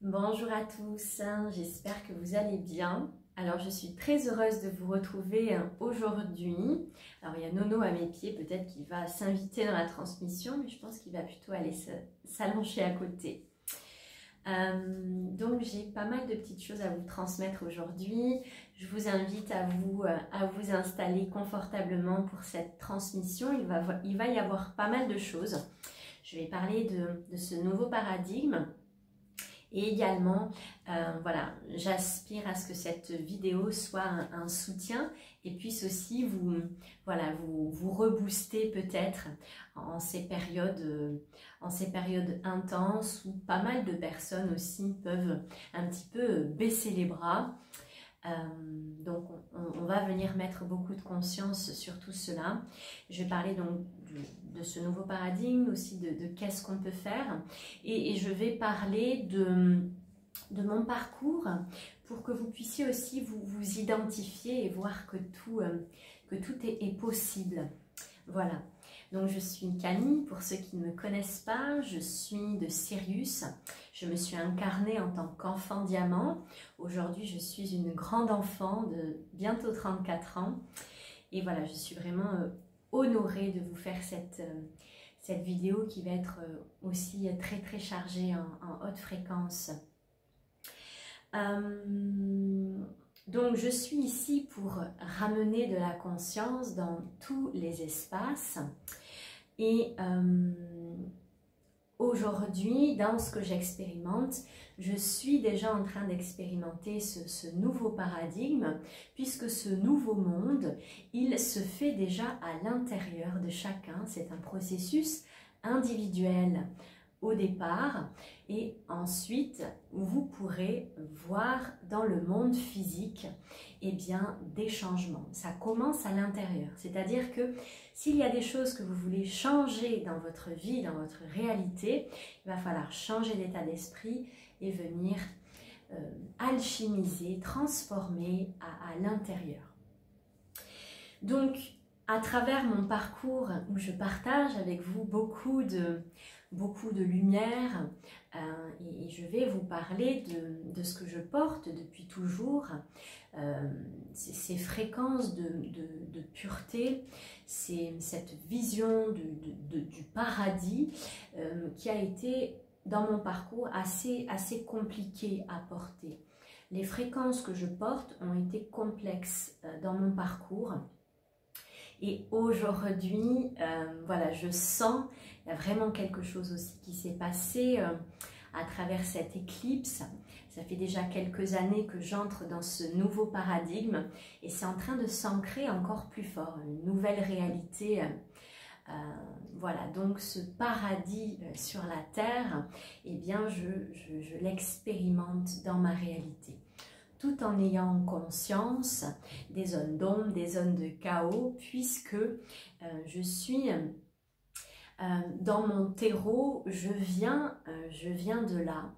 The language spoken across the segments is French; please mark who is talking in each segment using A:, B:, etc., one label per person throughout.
A: Bonjour à tous, j'espère que vous allez bien. Alors je suis très heureuse de vous retrouver aujourd'hui. Alors il y a Nono à mes pieds, peut-être qu'il va s'inviter dans la transmission, mais je pense qu'il va plutôt aller s'allonger à côté. Donc j'ai pas mal de petites choses à vous transmettre aujourd'hui. Je vous invite à vous installer confortablement pour cette transmission. Il va y avoir pas mal de choses. Je vais parler de ce nouveau paradigme. Et également, voilà, j'aspire à ce que cette vidéo soit un soutien et puisse aussi vous rebooster peut-être en ces périodes intenses où pas mal de personnes aussi peuvent un petit peu baisser les bras. Donc on va venir mettre beaucoup de conscience sur tout cela. Je vais parler donc de ce nouveau paradigme, aussi de qu'est-ce qu'on peut faire, et je vais parler de mon parcours pour que vous puissiez aussi vous identifier et voir que tout est possible. Voilà. Donc je suis Camille, pour ceux qui ne me connaissent pas, je suis de Sirius. Je me suis incarnée en tant qu'enfant diamant. Aujourd'hui, je suis une grande enfant de bientôt 34 ans. Et voilà, je suis vraiment honorée de vous faire cette vidéo qui va être aussi très très chargée en haute fréquence. Donc je suis ici pour ramener de la conscience dans tous les espaces. Et aujourd'hui, dans ce que j'expérimente, je suis déjà en train d'expérimenter ce nouveau paradigme, puisque ce nouveau monde, il se fait déjà à l'intérieur de chacun. C'est un processus individuel au départ, et ensuite vous pourrez voir dans le monde physique des changements. Ça commence à l'intérieur, c'est-à-dire que s'il y a des choses que vous voulez changer dans votre vie, dans votre réalité, il va falloir changer d'état d'esprit et venir alchimiser, transformer à l'intérieur. Donc à travers mon parcours où je partage avec vous beaucoup de lumière, et je vais vous parler de ce que je porte depuis toujours, ces fréquences de pureté, cette vision du paradis qui a été dans mon parcours assez compliqué à porter. Les fréquences que je porte ont été complexes dans mon parcours. Et aujourd'hui, voilà, je sens, il y a vraiment quelque chose aussi qui s'est passé à travers cette éclipse. Ça fait déjà quelques années que j'entre dans ce nouveau paradigme et c'est en train de s'ancrer encore plus fort, une nouvelle réalité. Voilà, donc ce paradis sur la terre, eh bien, je l'expérimente dans ma réalité, tout en ayant conscience des zones d'ombre, des zones de chaos, puisque je suis dans mon terreau, je viens de là.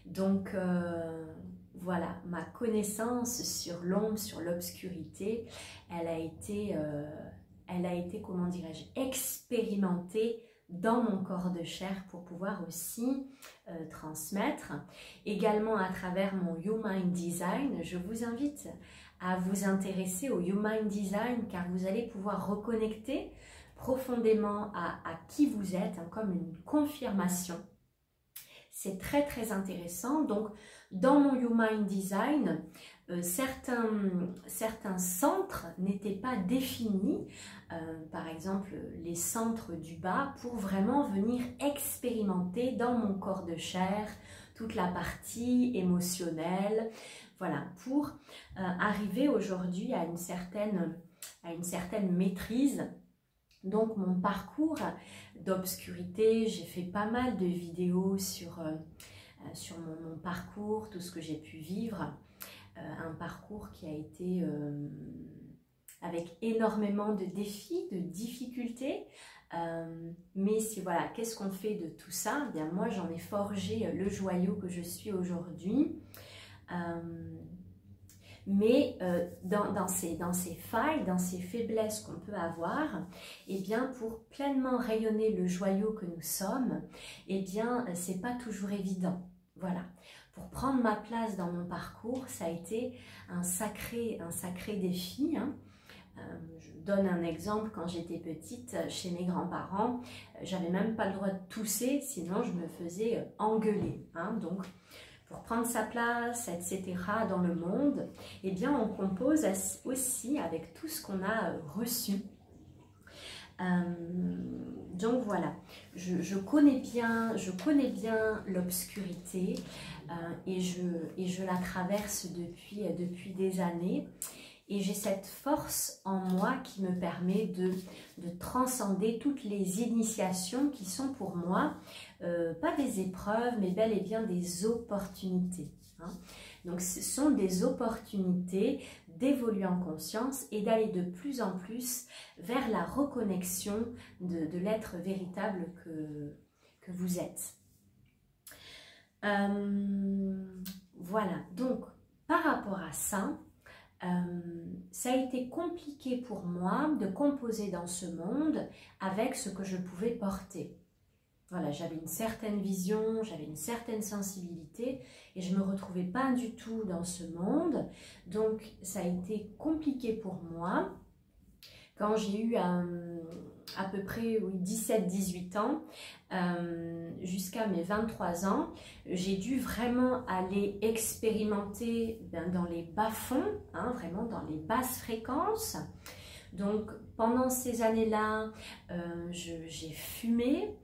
A: Donc voilà, ma connaissance sur l'ombre, sur l'obscurité, elle a été, comment dirais-je, expérimentée dans mon corps de chair pour pouvoir aussi transmettre. Également à travers mon Human Design, je vous invite à vous intéresser au Human Design car vous allez pouvoir reconnecter profondément à qui vous êtes, hein, comme une confirmation. C'est très très intéressant. Donc dans mon Human Design, certains centres n'étaient pas définis, par exemple les centres du bas, pour vraiment venir expérimenter dans mon corps de chair toute la partie émotionnelle, voilà, pour arriver aujourd'hui à une certaine maîtrise. Donc mon parcours d'obscurité, j'ai fait pas mal de vidéos sur mon parcours, tout ce que j'ai pu vivre. Un parcours qui a été avec énormément de défis, de difficultés, mais voilà, qu'est-ce qu'on fait de tout ça? Eh bien, moi j'en ai forgé le joyau que je suis aujourd'hui, mais dans ces failles, dans ces faiblesses qu'on peut avoir, eh bien pour pleinement rayonner le joyau que nous sommes, eh bien c'est pas toujours évident. Voilà. Pour prendre ma place dans mon parcours, ça a été un sacré défi, hein. Je donne un exemple, quand j'étais petite, chez mes grands-parents, j'avais même pas le droit de tousser, sinon je me faisais engueuler, hein. Donc, pour prendre sa place, etc. dans le monde, eh bien, on compose aussi avec tout ce qu'on a reçu. Donc voilà, je connais bien l'obscurité et je la traverse depuis des années. Et j'ai cette force en moi qui me permet de transcender toutes les initiations qui sont pour moi, pas des épreuves, mais bel et bien des opportunités, hein. Donc ce sont des opportunités d'évoluer en conscience et d'aller de plus en plus vers la reconnexion de l'être véritable que vous êtes. Voilà, donc par rapport à ça, ça a été compliqué pour moi de composer dans ce monde avec ce que je pouvais porter. Voilà, j'avais une certaine vision, j'avais une certaine sensibilité et je ne me retrouvais pas du tout dans ce monde. Donc, ça a été compliqué pour moi. Quand j'ai eu à peu près 17-18 ans, jusqu'à mes 23 ans, j'ai dû vraiment aller expérimenter dans les bas-fonds, hein, vraiment dans les basses fréquences. Donc pendant ces années-là, j'ai fumé,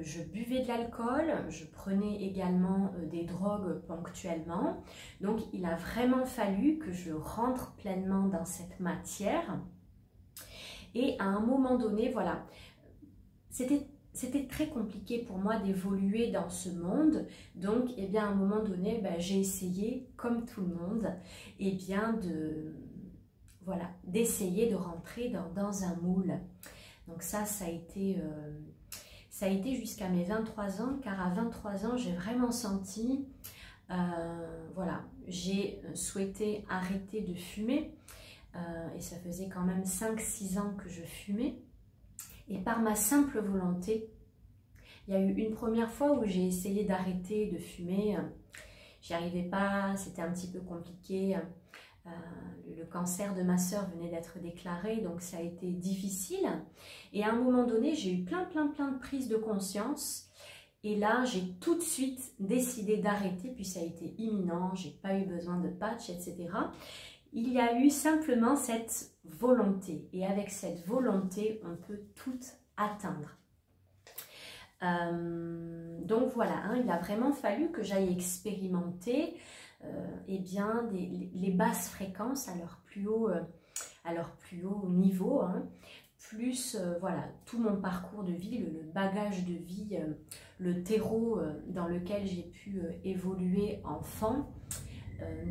A: je buvais de l'alcool, je prenais également des drogues ponctuellement. Donc il a vraiment fallu que je rentre pleinement dans cette matière. Et à un moment donné, voilà, c'était très compliqué pour moi d'évoluer dans ce monde. Donc, eh bien, à un moment donné, j'ai essayé, comme tout le monde, eh bien, voilà, d'essayer de rentrer dans un moule. Donc ça a été jusqu'à mes 23 ans, car à 23 ans, j'ai vraiment senti, voilà, j'ai souhaité arrêter de fumer. Et ça faisait quand même 5-6 ans que je fumais. Et par ma simple volonté, il y a eu une première fois où j'ai essayé d'arrêter de fumer. J'y arrivais pas, c'était un petit peu compliqué. Le cancer de ma sœur venait d'être déclaré, donc ça a été difficile. Et à un moment donné, j'ai eu plein de prises de conscience. Et là, j'ai tout de suite décidé d'arrêter, puis ça a été imminent, j'ai pas eu besoin de patch, etc. Il y a eu simplement cette volonté. Et avec cette volonté, on peut tout atteindre. Donc voilà, hein, il a vraiment fallu que j'aille expérimenter eh bien, les basses fréquences à leur plus haut niveau, hein, plus voilà, tout mon parcours de vie, le bagage de vie, le terreau dans lequel j'ai pu évoluer enfant,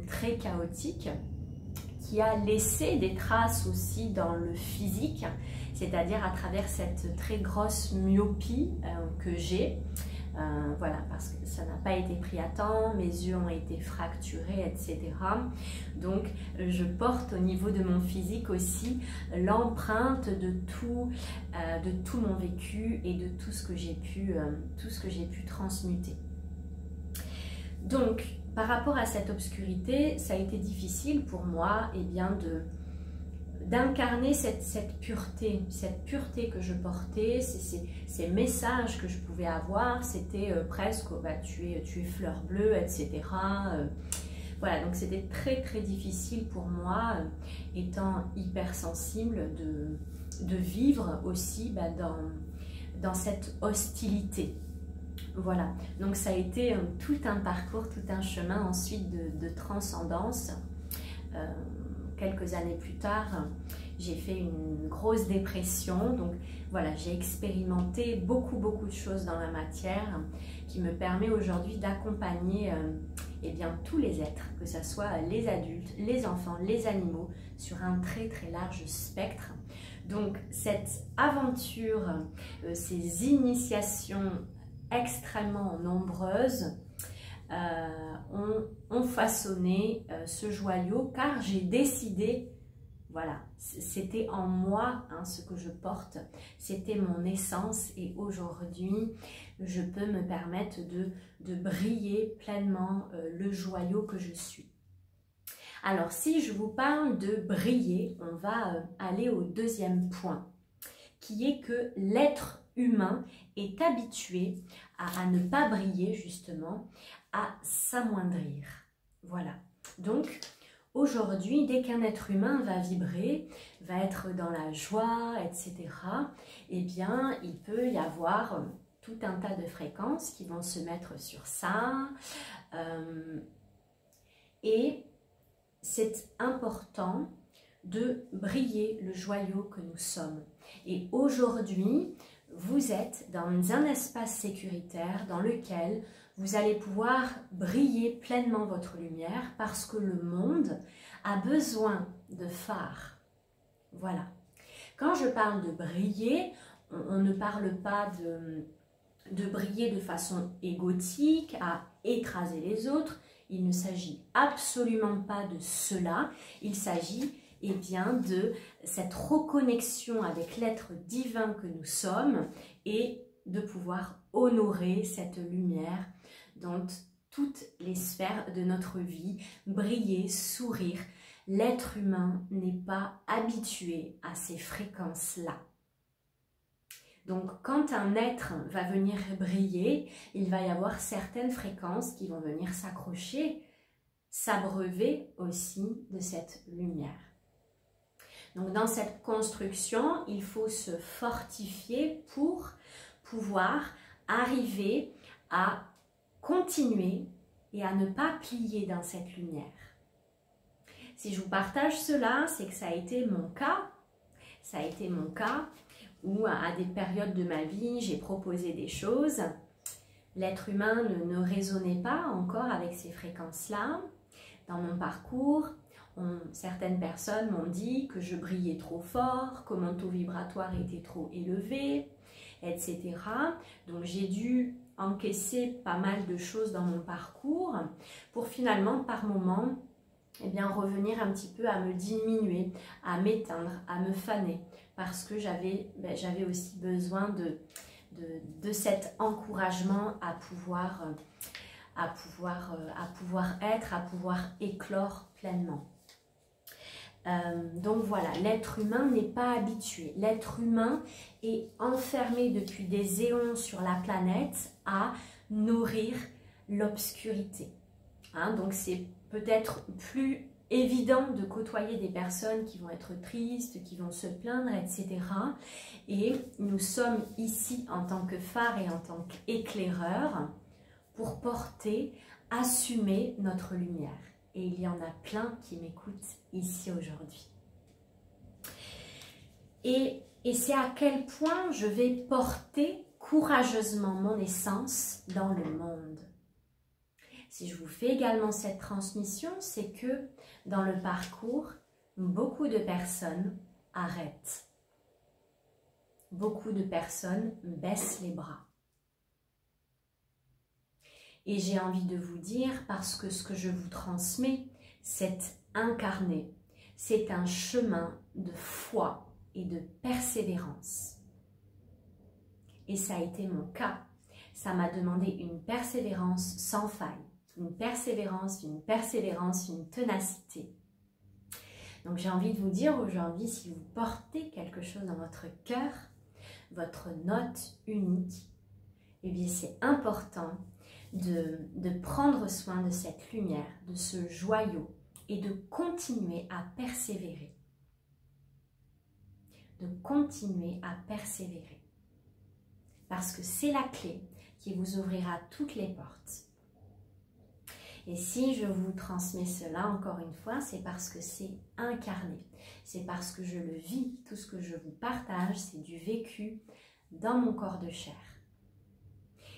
A: très chaotique, qui a laissé des traces aussi dans le physique, c'est-à-dire à travers cette très grosse myopie que j'ai. Voilà, parce que ça n'a pas été pris à temps, mes yeux ont été fracturés, etc. Donc, je porte au niveau de mon physique aussi l'empreinte de tout mon vécu et de tout ce que j'ai pu putransmuter. Donc, par rapport à cette obscurité, ça a été difficile pour moi eh bien, d'incarner cette pureté que je portais, ces messages que je pouvais avoir, c'était presque tu es fleur bleue, etc. Voilà, donc c'était très difficile pour moi, étant hypersensible, de vivre aussi dans cette hostilité. Voilà, donc ça a été tout un parcours, tout un chemin ensuite de transcendance. Quelques années plus tard, j'ai fait une grosse dépression. Donc voilà, j'ai expérimenté beaucoup de choses dans la matière qui me permet aujourd'hui d'accompagner eh bien, tous les êtres, que ce soit les adultes, les enfants, les animaux, sur un très large spectre. Donc cette aventure, ces initiations extrêmement nombreuses ont façonné ce joyau, car j'ai décidé Voilà, c'était en moi hein, ce que je porte, c'était mon essence et aujourd'hui, je peux me permettre de briller pleinement le joyau que je suis. Alors, si je vous parle de briller, on va aller au deuxième point, qui est que l'être humain est habitué à ne pas briller, justement, à s'amoindrir. Voilà. Donc, aujourd'hui, dès qu'un être humain va vibrer, va être dans la joie, etc., eh bien, il peut y avoir tout un tas de fréquences qui vont se mettre sur ça. Et c'est important de briller le joyau que nous sommes. Et aujourd'hui, vous êtes dans un espace sécuritaire dans lequel vous allez pouvoir briller pleinement votre lumière parce que le monde a besoin de phares. Voilà. Quand je parle de briller, on ne parle pas de briller de façon égotique, à écraser les autres. Il ne s'agit absolument pas de cela. Il s'agit eh bien, de cette reconnexion avec l'être divin que nous sommes et de pouvoir honorer cette lumière dans toutes les sphères de notre vie, briller, sourire. L'être humain n'est pas habitué à ces fréquences-là. Donc, quand un être va venir briller, il va y avoir certaines fréquences qui vont venir s'accrocher, s'abreuver aussi de cette lumière. Donc, dans cette construction, il faut se fortifier pour pouvoir arriver à continuer et à ne pas plier dans cette lumière. Si je vous partage cela, c'est que ça a été mon cas. Ça a été mon cas où à des périodes de ma vie, j'ai proposé des choses. L'être humain ne résonnait pas encore avec ces fréquences-là. Dans mon parcours, certaines personnes m'ont dit que je brillais trop fort, que mon taux vibratoire était trop élevé, etc. Donc j'ai dû encaisser pas mal de choses dans mon parcours pour finalement, par moments, eh bien, revenir un petit peu à me diminuer, à m'éteindre, à me faner, parce que j'avais aussi besoin de cet encouragement à pouvoir être, à pouvoir éclore pleinement. Donc voilà, l'être humain n'est pas habitué. L'être humain est enfermé depuis des éons sur la planète à nourrir l'obscurité. Hein, donc c'est peut-être plus évident de côtoyer des personnes qui vont être tristes, qui vont se plaindre, etc. Et nous sommes ici en tant que phare et en tant qu'éclaireurs pour porter, assumer notre lumière. Et il y en a plein qui m'écoutent ici aujourd'hui. Et c'est à quel point je vais porter courageusement mon essence dans le monde. Si je vous fais également cette transmission, c'est que dans le parcours, beaucoup de personnes arrêtent. Beaucoup de personnes baissent les bras. Et j'ai envie de vous dire, parce que ce que je vous transmets, c'est incarné. C'est un chemin de foi et de persévérance. Et ça a été mon cas. Ça m'a demandé une persévérance sans faille. Une persévérance, une ténacité. Donc j'ai envie de vous dire aujourd'hui, si vous portez quelque chose dans votre cœur, votre note unique, eh bien c'est important de prendre soin de cette lumière, de ce joyau et de continuer à persévérer. De continuer à persévérer. Parce que c'est la clé qui vous ouvrira toutes les portes. Et si je vous transmets cela, encore une fois, c'est parce que c'est incarné. C'est parce que je le vis. Tout ce que je vous partage, c'est du vécu dans mon corps de chair.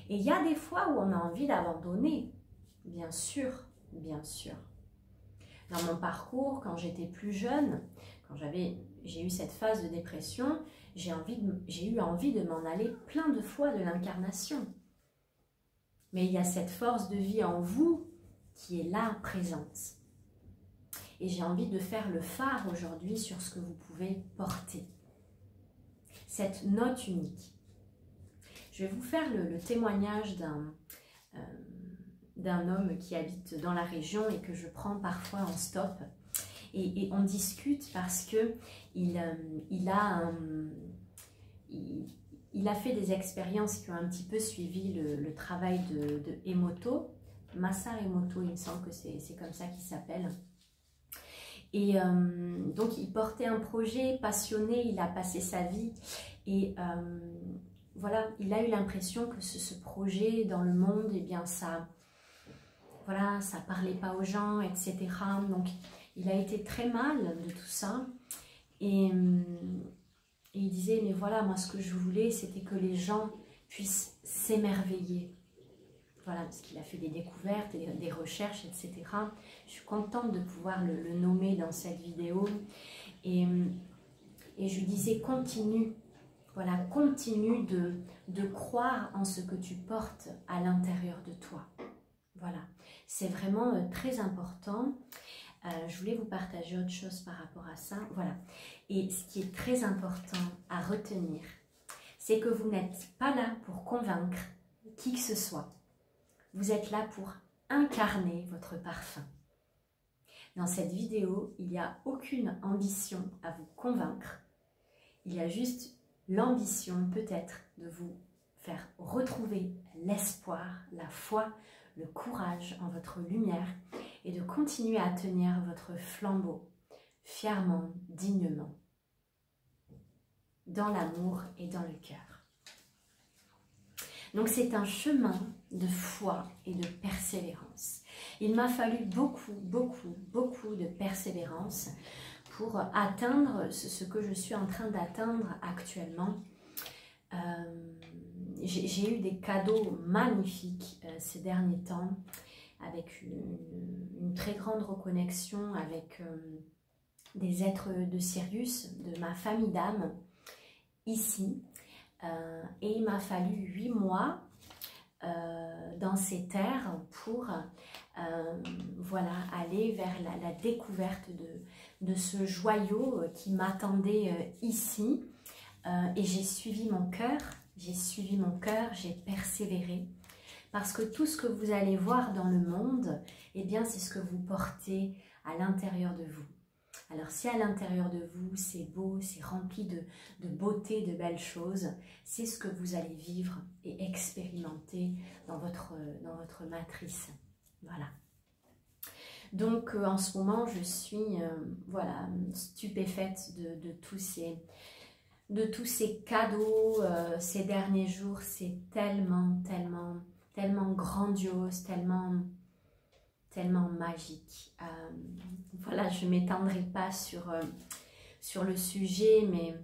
A: Et il y a des fois où on a envie d'abandonner. Bien sûr, bien sûr. Dans mon parcours, quand j'étais plus jeune, quand j'ai eu cette phase de dépression, j'ai eu envie de m'en aller plein de fois de l'incarnation. Mais il y a cette force de vie en vous qui est là, présente. Et j'ai envie de faire le phare aujourd'hui sur ce que vous pouvez porter. Cette note unique. Je vais vous faire le témoignage d'un homme qui habite dans la région et que je prends parfois en stop. Et on discute parce que il a fait des expériences qui ont un petit peu suivi le travail de Emoto, Massa Emoto, il me semble que c'est comme ça qu'il s'appelle. Et donc il portait un projet passionné, il a passé sa vie et voilà, il a eu l'impression que ce projet dans le monde, eh bien ça, voilà, ça parlait pas aux gens, etc. Donc il a été très mal de tout ça et il disait, mais voilà, moi ce que je voulais, c'était que les gens puissent s'émerveiller. Voilà, parce qu'il a fait des découvertes, des recherches, etc. Je suis contente de pouvoir le nommer dans cette vidéo. Et je lui disais, continue, voilà, continue de croire en ce que tu portes à l'intérieur de toi. Voilà, c'est vraiment très important. Je voulais vous partager autre chose par rapport à ça. Voilà, et ce qui est très important à retenir, c'est que vous n'êtes pas là pour convaincre qui que ce soit. Vous êtes là pour incarner votre parfum. Dans cette vidéo, il n'y a aucune ambition à vous convaincre. Il y a juste l'ambition peut-être de vous faire retrouver l'espoir, la foi, le courage en votre lumière et de continuer à tenir votre flambeau fièrement, dignement, dans l'amour et dans le cœur. Donc c'est un chemin de foi et de persévérance. Il m'a fallu beaucoup de persévérance pour atteindre ce que je suis en train d'atteindre actuellement. J'ai eu des cadeaux magnifiques ces derniers temps, avec une très grande reconnexion avec des êtres de Sirius, de ma famille d'âme, ici. Et il m'a fallu 8 mois dans ces terres pour voilà, aller vers la découverte de ce joyau qui m'attendait ici. Et j'ai suivi mon cœur, j'ai persévéré. Parce que tout ce que vous allez voir dans le monde, eh bien c'est ce que vous portez à l'intérieur de vous. Alors si à l'intérieur de vous, c'est beau, c'est rempli de beauté, de belles choses, c'est ce que vous allez vivre et expérimenter dans votre matrice. Voilà. Donc en ce moment, je suis voilà, stupéfaite de tous ces cadeaux. Ces derniers jours, c'est tellement grandiose, tellement magique. Voilà, je ne m'étendrai pas sur le sujet, mais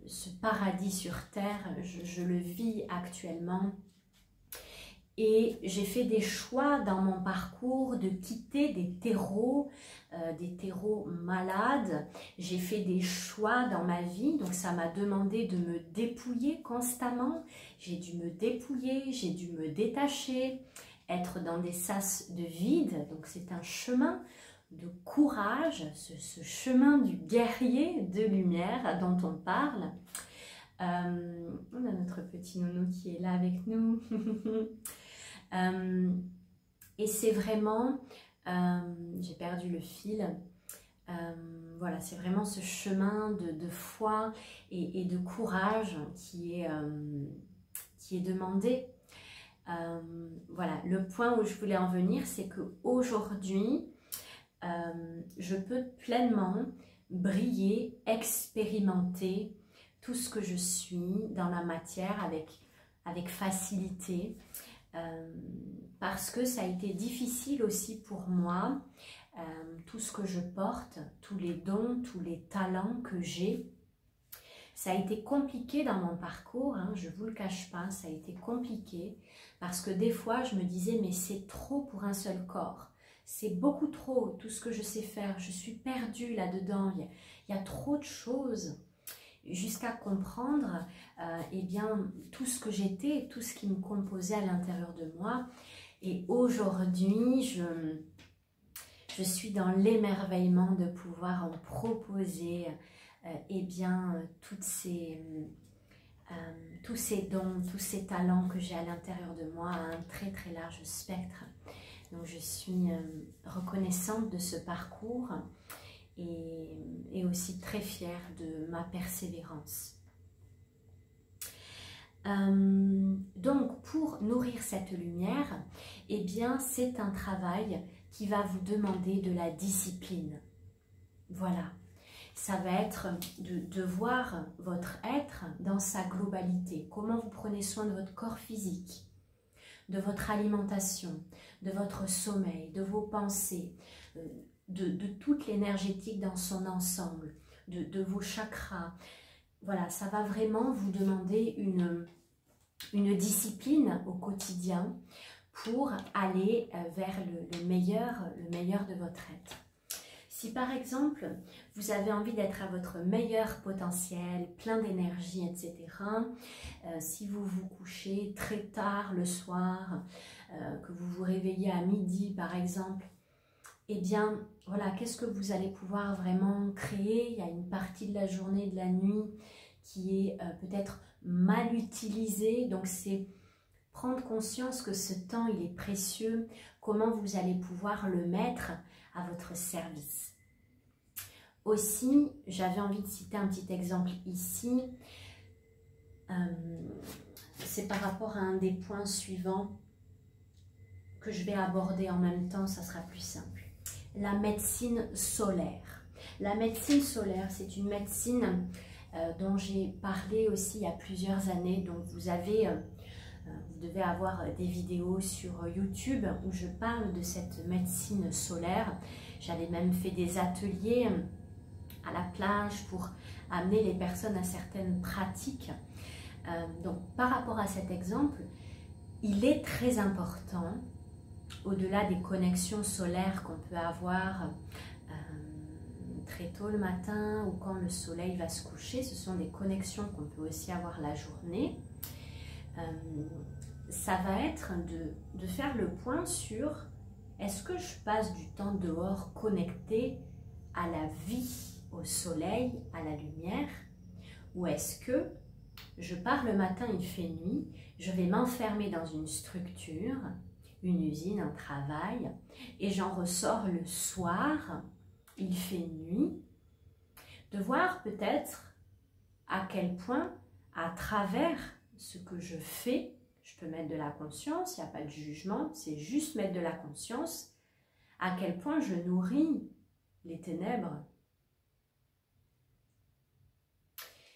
A: ce paradis sur terre, je le vis actuellement. Et j'ai fait des choix dans mon parcours de quitter des terreaux malades. J'ai fait des choix dans ma vie, donc ça m'a demandé de me dépouiller constamment. J'ai dû me dépouiller, j'ai dû me détacher, être dans des sas de vide. Donc c'est un chemin de courage, ce chemin du guerrier de lumière dont on parle. On a notre petit nounou qui est là avec nous. Et c'est vraiment, j'ai perdu le fil, voilà, c'est vraiment ce chemin de foi et de courage qui est demandé. Voilà, le point où je voulais en venir, c'est qu'aujourd'hui, je peux pleinement briller, expérimenter tout ce que je suis dans la matière avec facilité. Parce que ça a été difficile aussi pour moi, tout ce que je porte, tous les dons, tous les talents que j'ai. Ça a été compliqué dans mon parcours, hein, je ne vous le cache pas, ça a été compliqué parce que des fois je me disais mais c'est trop pour un seul corps, c'est beaucoup trop tout ce que je sais faire, je suis perdue là-dedans, il y a trop de choses. Jusqu'à comprendre eh bien, tout ce que j'étais, tout ce qui me composait à l'intérieur de moi. Et aujourd'hui, je Je suis dans l'émerveillement de pouvoir en proposer eh bien, tous ces dons, tous ces talents que j'ai à l'intérieur de moi à un très très large spectre. Donc je suis reconnaissante de ce parcours et aussi très fière de ma persévérance. Donc pour nourrir cette lumière, eh bien c'est un travail qui va vous demander de la discipline. Voilà, ça va être de voir votre être dans sa globalité. Comment vous prenez soin de votre corps physique, de votre alimentation, de votre sommeil, de vos pensées, de toute l'énergétique dans son ensemble, de vos chakras. Voilà, ça va vraiment vous demander une discipline au quotidien pour aller vers le meilleur de votre être. Si par exemple, vous avez envie d'être à votre meilleur potentiel, plein d'énergie, etc., si vous vous couchez très tard le soir, que vous vous réveillez à midi par exemple, eh bien, voilà, qu'est-ce que vous allez pouvoir vraiment créer? Il y a une partie de la journée, de la nuit qui est peut-être mal utilisée, donc c'est prendre conscience que ce temps, il est précieux, comment vous allez pouvoir le mettre à votre service. Aussi, j'avais envie de citer un petit exemple ici, c'est par rapport à un des points suivants que je vais aborder en même temps, ça sera plus simple. La médecine solaire. La médecine solaire, c'est une médecine dont j'ai parlé aussi il y a plusieurs années. Donc vous devez avoir des vidéos sur YouTube où je parle de cette médecine solaire. J'avais même fait des ateliers à la plage pour amener les personnes à certaines pratiques. Donc par rapport à cet exemple, il est très important, au-delà des connexions solaires qu'on peut avoir très tôt le matin ou quand le soleil va se coucher, ce sont des connexions qu'on peut aussi avoir la journée. Ça va être de faire le point sur est-ce que je passe du temps dehors connecté à la vie, au soleil, à la lumière, ou est-ce que je pars le matin, il fait nuit, je vais m'enfermer dans une structure, une usine, un travail, et j'en ressors le soir, il fait nuit, de voir peut-être à quel point, à travers ce que je fais, je peux mettre de la conscience, il n'y a pas de jugement, c'est juste mettre de la conscience, à quel point je nourris les ténèbres.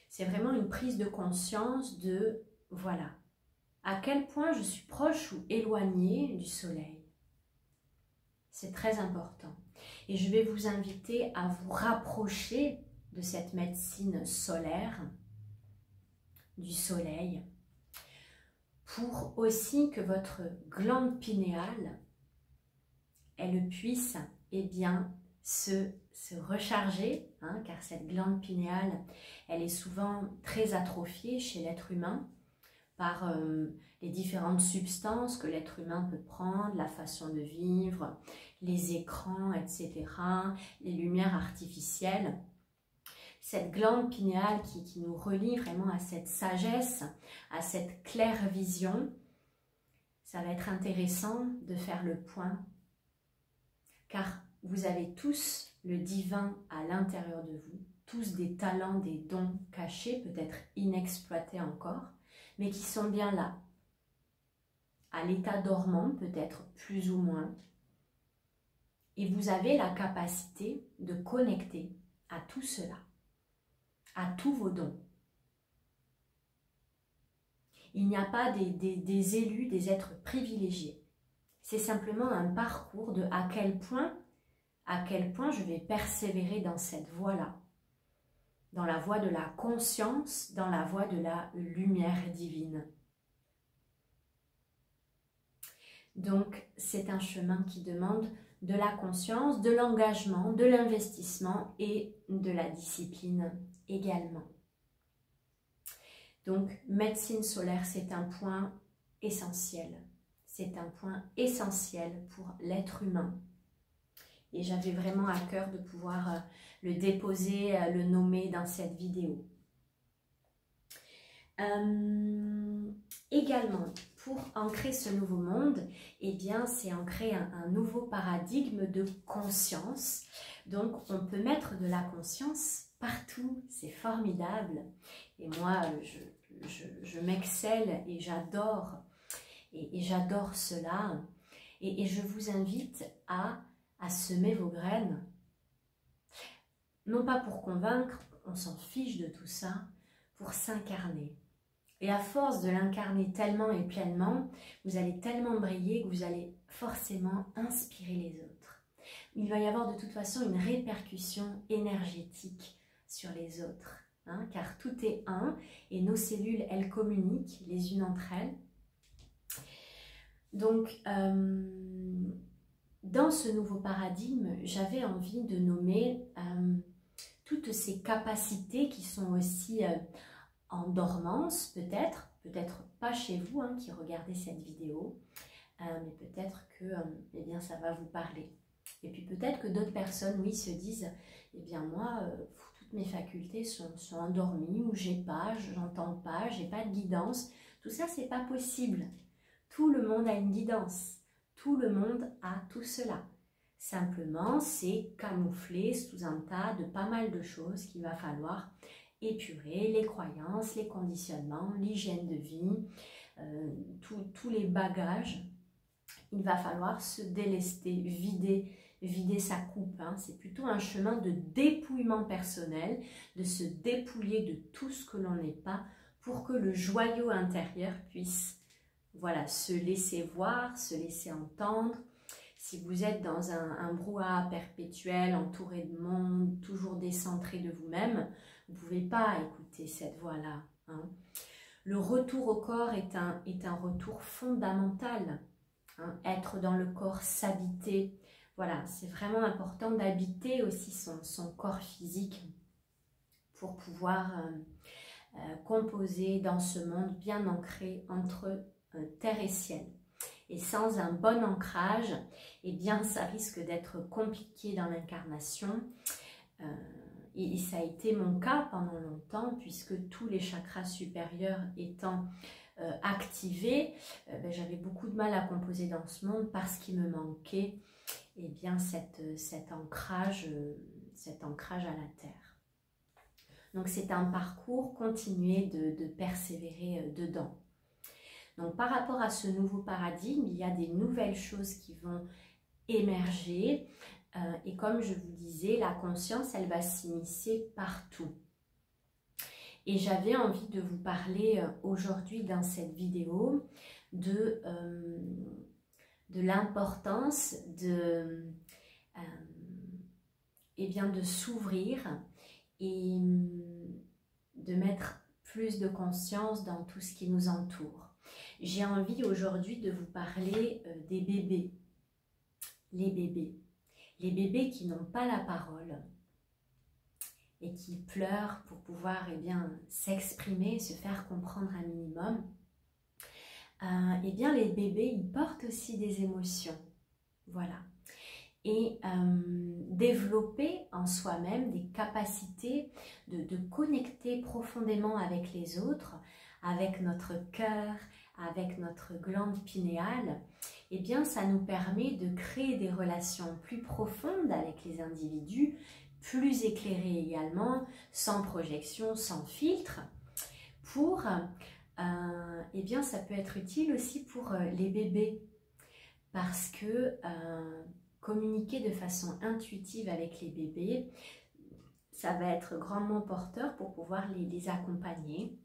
A: C'est vraiment une prise de conscience de, voilà, à quel point je suis proche ou éloignée du soleil. C'est très important. Et je vais vous inviter à vous rapprocher de cette médecine solaire, du soleil, pour aussi que votre glande pinéale, elle puisse eh bien, se recharger, hein, car cette glande pinéale, elle est souvent très atrophiée chez l'être humain par les différentes substances que l'être humain peut prendre, la façon de vivre, les écrans, etc., les lumières artificielles. Cette glande pinéale qui nous relie vraiment à cette sagesse, à cette claire vision, ça va être intéressant de faire le point, car vous avez tous le divin à l'intérieur de vous, tous des talents, des dons cachés, peut-être inexploités encore, mais qui sont bien là, à l'état dormant peut-être plus ou moins. Et vous avez la capacité de connecter à tout cela, à tous vos dons. Il n'y a pas des élus, des êtres privilégiés. C'est simplement un parcours de à quel point je vais persévérer dans cette voie-là, dans la voie de la conscience, dans la voie de la lumière divine. Donc, c'est un chemin qui demande de la conscience, de l'engagement, de l'investissement et de la discipline également. Donc, médecine solaire, c'est un point essentiel. C'est un point essentiel pour l'être humain. Et j'avais vraiment à cœur de pouvoir le déposer, le nommer dans cette vidéo. Également, pour ancrer ce nouveau monde, eh bien, c'est ancrer un nouveau paradigme de conscience. Donc, on peut mettre de la conscience partout, c'est formidable. Et moi, je m'excelle et j'adore cela. Et je vous invite à semer vos graines. Non pas pour convaincre, on s'en fiche de tout ça, pour s'incarner. Et à force de l'incarner tellement et pleinement, vous allez tellement briller que vous allez forcément inspirer les autres. Il va y avoir de toute façon une répercussion énergétique sur les autres, hein, car tout est un et nos cellules, elles communiquent les unes entre elles. Donc, dans ce nouveau paradigme, j'avais envie de nommer toutes ces capacités qui sont aussi en dormance, peut-être pas chez vous hein, qui regardez cette vidéo, mais peut-être que eh bien, ça va vous parler. Et puis peut-être que d'autres personnes, oui, se disent, eh bien moi, toutes mes facultés sont endormies, ou j'entends pas, j'ai pas de guidance. Tout ça, c'est pas possible. Tout le monde a une guidance. Tout le monde a tout cela. Simplement, c'est camouflé sous un tas de pas mal de choses qu'il va falloir épurer, les croyances, les conditionnements, l'hygiène de vie, tous les bagages. Il va falloir se délester, vider sa coupe. Hein. C'est plutôt un chemin de dépouillement personnel, de se dépouiller de tout ce que l'on n'est pas pour que le joyau intérieur puisse voilà, se laisser voir, se laisser entendre. Si vous êtes dans un brouhaha perpétuel, entouré de monde, toujours décentré de vous-même, vous ne pouvez pas écouter cette voix-là. Hein. Le retour au corps est un retour fondamental. Hein. Être dans le corps, s'habiter. Voilà, c'est vraiment important d'habiter aussi son corps physique pour pouvoir composer dans ce monde bien ancré entre terre et ciel. Et sans un bon ancrage, eh bien, ça risque d'être compliqué dans l'incarnation. Et ça a été mon cas pendant longtemps, puisque tous les chakras supérieurs étant activés, j'avais beaucoup de mal à composer dans ce monde parce qu'il me manquait eh bien, cet ancrage à la terre. Donc c'est un parcours, continuer de persévérer dedans. Donc par rapport à ce nouveau paradigme, il y a des nouvelles choses qui vont émerger. Et comme je vous disais, la conscience, elle va s'immiscer partout. Et j'avais envie de vous parler aujourd'hui dans cette vidéo de l'importance eh bien de s'ouvrir et de mettre plus de conscience dans tout ce qui nous entoure. J'ai envie aujourd'hui de vous parler des bébés. Les bébés qui n'ont pas la parole et qui pleurent pour pouvoir eh bien, s'exprimer, se faire comprendre un minimum. Eh bien, les bébés, ils portent aussi des émotions. Voilà. Et développer en soi-même des capacités de connecter profondément avec les autres, avec notre cœur, avec notre glande pinéale, eh bien ça nous permet de créer des relations plus profondes avec les individus, plus éclairées également, sans projection, sans filtre, pour, eh bien ça peut être utile aussi pour les bébés, parce que communiquer de façon intuitive avec les bébés, ça va être grandement porteur pour pouvoir les accompagner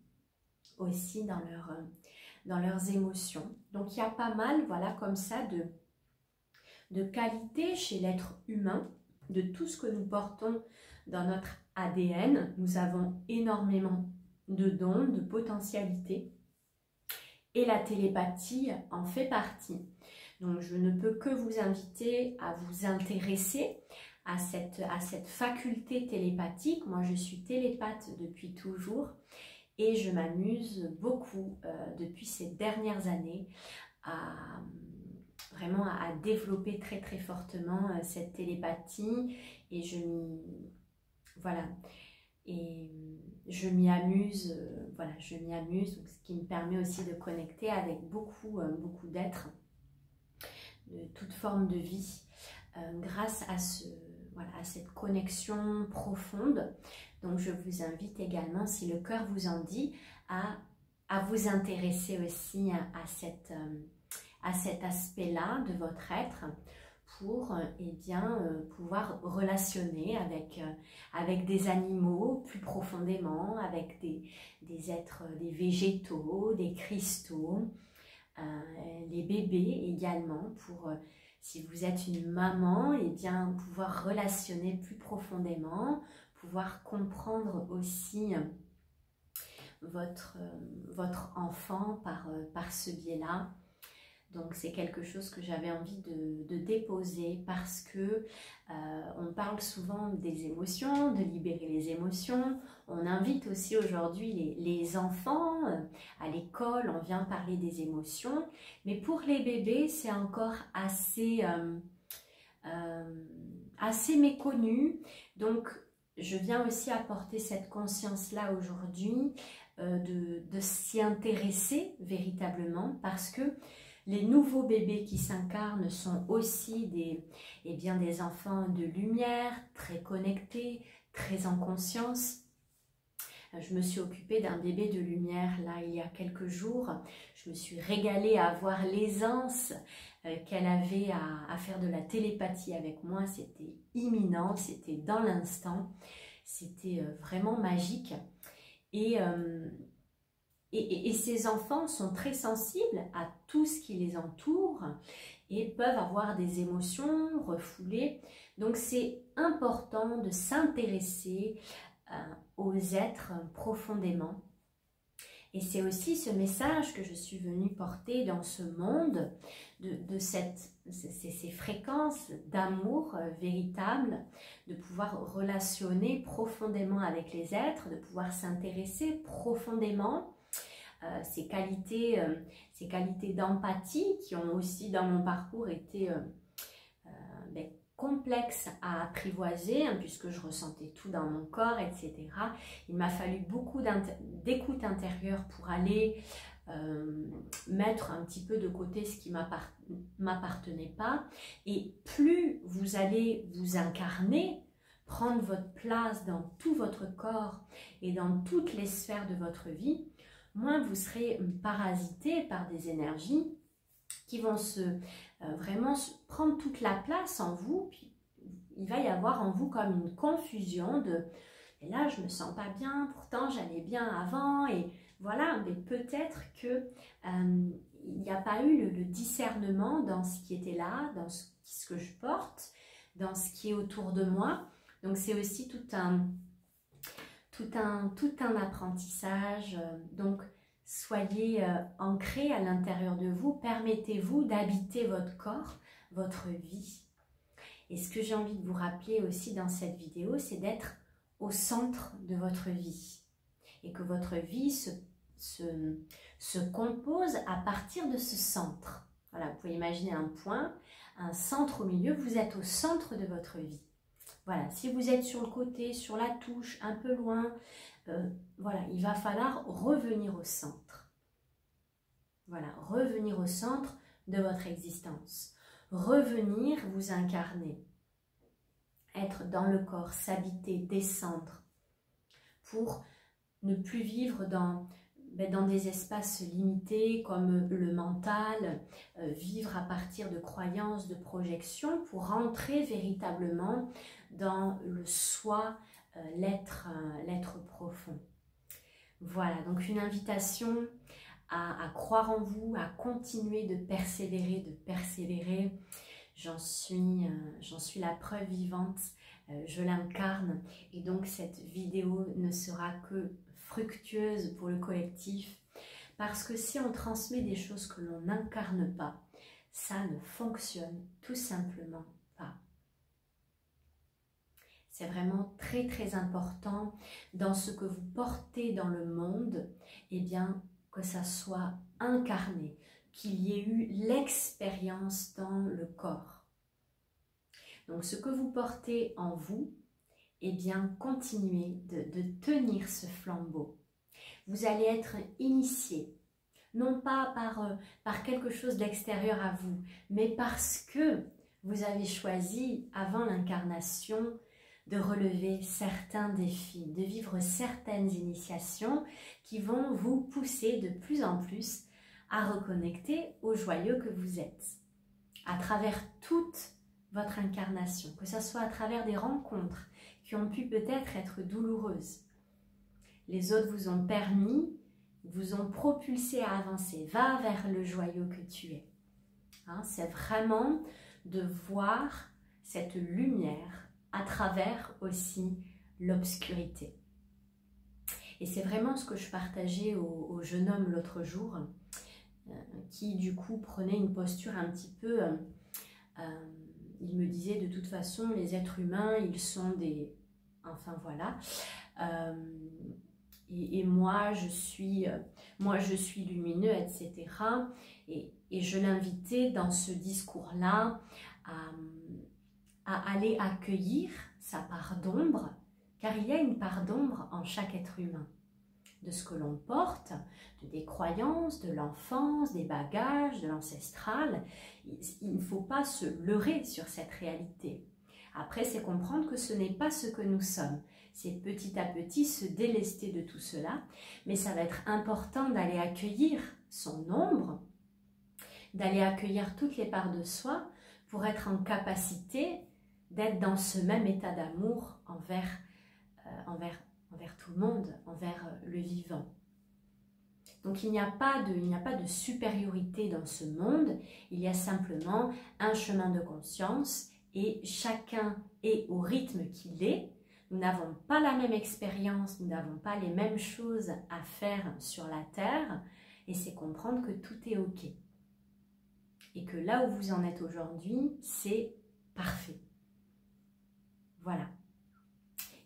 A: aussi dans leurs émotions. Donc il y a pas mal, voilà, comme ça de qualités chez l'être humain, de tout ce que nous portons dans notre ADN. Nous avons énormément de dons, de potentialités, et la télépathie en fait partie. Donc je ne peux que vous inviter à vous intéresser à cette faculté télépathique. Moi je suis télépathe depuis toujours, et je m'amuse beaucoup depuis ces dernières années vraiment à développer très très fortement cette télépathie et voilà, et je m'y amuse, voilà, je m'y amuse, donc ce qui me permet aussi de connecter avec beaucoup d'êtres de toute forme de vie grâce à voilà, à cette connexion profonde. Donc je vous invite également, si le cœur vous en dit, à vous intéresser aussi à cet aspect-là de votre être pour pouvoir relationner avec des animaux plus profondément, avec des êtres, des végétaux, des cristaux, les bébés également, pour si vous êtes une maman, pouvoir relationner plus profondément, pouvoir comprendre aussi votre enfant par ce biais-là. Donc c'est quelque chose que j'avais envie de déposer parce que on parle souvent des émotions, de libérer les émotions. On invite aussi aujourd'hui les enfants à l'école, on vient parler des émotions. Mais pour les bébés, c'est encore assez méconnu. Donc je viens aussi apporter cette conscience-là aujourd'hui de s'y intéresser véritablement parce que les nouveaux bébés qui s'incarnent sont aussi des enfants de lumière, très connectés, très en conscience. Je me suis occupée d'un bébé de lumière là il y a quelques jours. Je me suis régalée à voir l'aisance qu'elle avait à faire de la télépathie avec moi. C'était imminent, c'était dans l'instant, c'était vraiment magique. Et ces enfants sont très sensibles à tout ce qui les entoure et peuvent avoir des émotions refoulées. Donc c'est important de s'intéresser aux êtres profondément. Et c'est aussi ce message que je suis venue porter dans ce monde, ces fréquences d'amour véritable, de pouvoir relationner profondément avec les êtres, de pouvoir s'intéresser profondément ces qualités d'empathie qui ont aussi dans mon parcours été complexes à apprivoiser, puisque je ressentais tout dans mon corps, etc. Il m'a fallu beaucoup d'écoute intérieure pour aller mettre un petit peu de côté ce qui m'appartenait pas. Et plus vous allez vous incarner, prendre votre place dans tout votre corps et dans toutes les sphères de votre vie, moins vous serez parasité par des énergies qui vont vraiment prendre toute la place en vous. Puis il va y avoir en vous comme une confusion et là je me sens pas bien, pourtant j'allais bien avant, et voilà, mais peut-être que il n'y a pas eu le discernement dans ce qui était là, dans ce que je porte, dans ce qui est autour de moi. Donc c'est aussi tout un apprentissage. Donc soyez ancrés à l'intérieur de vous, permettez-vous d'habiter votre corps, votre vie. Et ce que j'ai envie de vous rappeler aussi dans cette vidéo, c'est d'être au centre de votre vie. Et que votre vie se compose à partir de ce centre. Voilà, vous pouvez imaginer un point, un centre au milieu, vous êtes au centre de votre vie. Voilà, si vous êtes sur le côté, sur la touche, un peu loin, voilà, il va falloir revenir au centre. Voilà, revenir au centre de votre existence. Revenir vous incarner. Être dans le corps, s'habiter, descendre. Pour ne plus vivre dans des espaces limités comme le mental, vivre à partir de croyances, de projections, pour rentrer véritablement dans le soi, l'être profond. Voilà, donc une invitation à croire en vous, à continuer de persévérer. J'en suis la preuve vivante, je l'incarne, et donc cette vidéo ne sera que fructueuse pour le collectif, parce que si on transmet des choses que l'on n'incarne pas, ça ne fonctionne tout simplement pas. C'est vraiment très très important dans ce que vous portez dans le monde, eh bien que ça soit incarné, qu'il y ait eu l'expérience dans le corps. Donc ce que vous portez en vous, eh bien continuez de tenir ce flambeau. Vous allez être initié, non pas par quelque chose d'extérieur à vous, mais parce que vous avez choisi avant l'incarnation de relever certains défis, de vivre certaines initiations qui vont vous pousser de plus en plus à reconnecter au joyeux que vous êtes, à travers toute votre incarnation, que ce soit à travers des rencontres qui ont pu peut-être être douloureuses. Les autres vous ont permis, vous ont propulsé à avancer. Va vers le joyeux que tu es. Hein, c'est vraiment de voir cette lumière à travers aussi l'obscurité. Et c'est vraiment ce que je partageais au jeune homme l'autre jour, qui du coup prenait une posture un petit peu... il me disait de toute façon, les êtres humains, ils sont des... Enfin voilà. Et moi, je suis lumineux, etc. Et je l'invitais dans ce discours-là à aller accueillir sa part d'ombre, car il y a une part d'ombre en chaque être humain, de ce que l'on porte, des croyances, de l'enfance, des bagages, de l'ancestral. Il ne faut pas se leurrer sur cette réalité. Après, c'est comprendre que ce n'est pas ce que nous sommes. C'est petit à petit se délester de tout cela, mais ça va être important d'aller accueillir son ombre, d'aller accueillir toutes les parts de soi pour être en capacité d'être dans ce même état d'amour envers tout le monde, envers le vivant. Donc il n'y a pas de supériorité dans ce monde, il y a simplement un chemin de conscience et chacun est au rythme qu'il est. Nous n'avons pas la même expérience, nous n'avons pas les mêmes choses à faire sur la Terre et c'est comprendre que tout est OK. Et que là où vous en êtes aujourd'hui, c'est parfait. Voilà.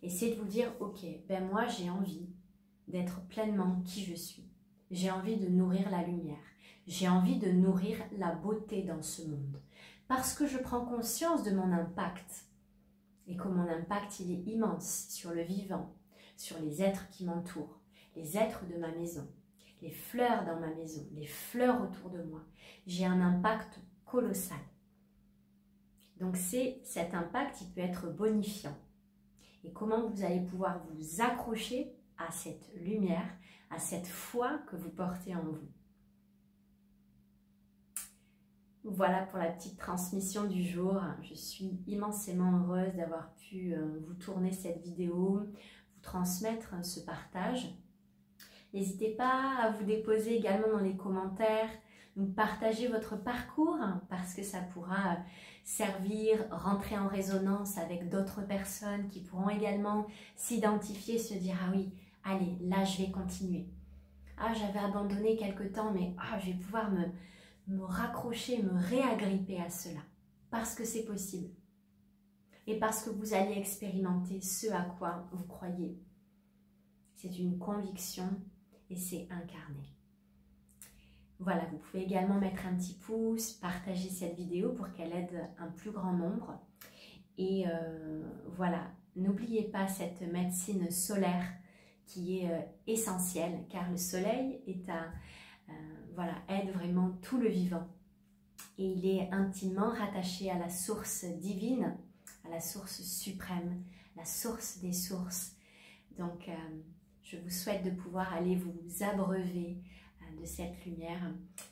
A: Et c'est de vous dire, ok, ben moi j'ai envie d'être pleinement qui je suis. J'ai envie de nourrir la lumière. J'ai envie de nourrir la beauté dans ce monde. Parce que je prends conscience de mon impact. Et que mon impact, il est immense sur le vivant, sur les êtres qui m'entourent, les êtres de ma maison, les fleurs dans ma maison, les fleurs autour de moi. J'ai un impact colossal. Donc cet impact, il peut être bonifiant. Et comment vous allez pouvoir vous accrocher à cette lumière, à cette foi que vous portez en vous. Voilà pour la petite transmission du jour. Je suis immensément heureuse d'avoir pu vous tourner cette vidéo, vous transmettre ce partage. N'hésitez pas à vous déposer également dans les commentaires, nous partager votre parcours parce que ça pourra servir, rentrer en résonance avec d'autres personnes qui pourront également s'identifier, se dire « Ah oui, allez, là je vais continuer. Ah, j'avais abandonné quelque temps, mais je vais pouvoir me raccrocher, me réagripper à cela. » Parce que c'est possible. Et parce que vous allez expérimenter ce à quoi vous croyez. C'est une conviction et c'est incarné. Voilà, vous pouvez également mettre un petit pouce, partager cette vidéo pour qu'elle aide un plus grand nombre. Et voilà, n'oubliez pas cette médecine solaire qui est essentielle, car le soleil est aide vraiment tout le vivant. Et il est intimement rattaché à la source divine, à la source suprême, la source des sources. Donc, je vous souhaite de pouvoir aller vous abreuver de cette lumière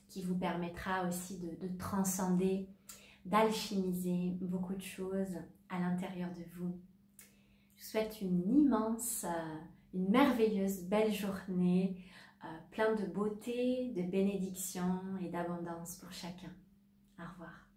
A: qui vous permettra aussi de transcender, d'alchimiser beaucoup de choses à l'intérieur de vous. Je vous souhaite une merveilleuse, belle journée, plein de beauté, de bénédiction et d'abondance pour chacun. Au revoir.